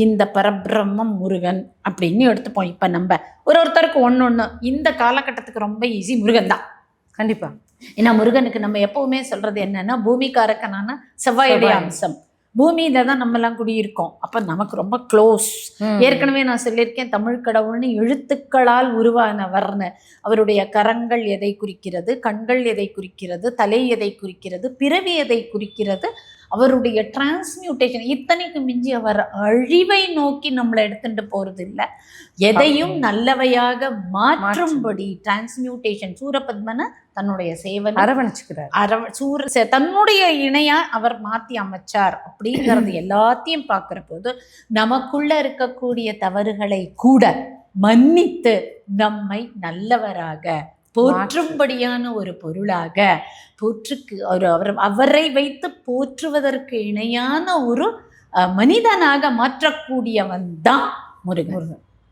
இந்த பரபிரம்மம் முருகன் அப்படின்னு எடுத்துப்போம். இப்ப நம்ம ஒருத்தருக்கு ஒண்ணு இந்த காலகட்டத்துக்கு ரொம்ப ஈஸி முருகன் தான். கண்டிப்பா. ஏன்னா முருகனுக்கு நம்ம எப்பவுமே சொல்றது என்னன்னா, பூமிக்காரக்கனான செவ்வாயுடைய அம்சம். பூமியில தான் நம்ம எல்லாம் குடியிருக்கோம். அப்ப நமக்கு ரொம்ப க்ளோஸ். ஏற்கனவே நான் சொல்லியிருக்கேன், தமிழ் கடவுள்னு எழுத்துக்களால் உருவானவர்னு. அவருடைய கரங்கள் எதை குறிக்கிறது, கண்கள் எதை குறிக்கிறது, தலை எதை குறிக்கிறது, பிறவி எதை குறிக்கிறது, அவருடைய டிரான்ஸ்மியூட்டேஷன் இத்தனைக்கு மிஞ்சி அவர் அழிவை நோக்கி நம்மளை எடுத்துட்டு போறது இல்லை, எதையும் நல்லவையாக மாற்றும்படி டிரான்ஸ்மியூட்டேஷன். சூரபத்மனை தன்னுடைய சேவல் அரவணைச்சுக்கிறார். தன்னுடைய இணையா அவர் மாத்தி அமைச்சார் அப்படிங்கிறது எல்லாத்தையும் பார்க்கிற போது நமக்குள்ள இருக்கக்கூடிய தவறுகளை கூட மன்னித்து நம்மை நல்லவராக போற்றும்படியான ஒரு பொருளாக அவரை வைத்து போற்றுவதற்கு இணையான ஒரு மனிதனாக மாற்றக்கூடியவன் தான் முருகன்.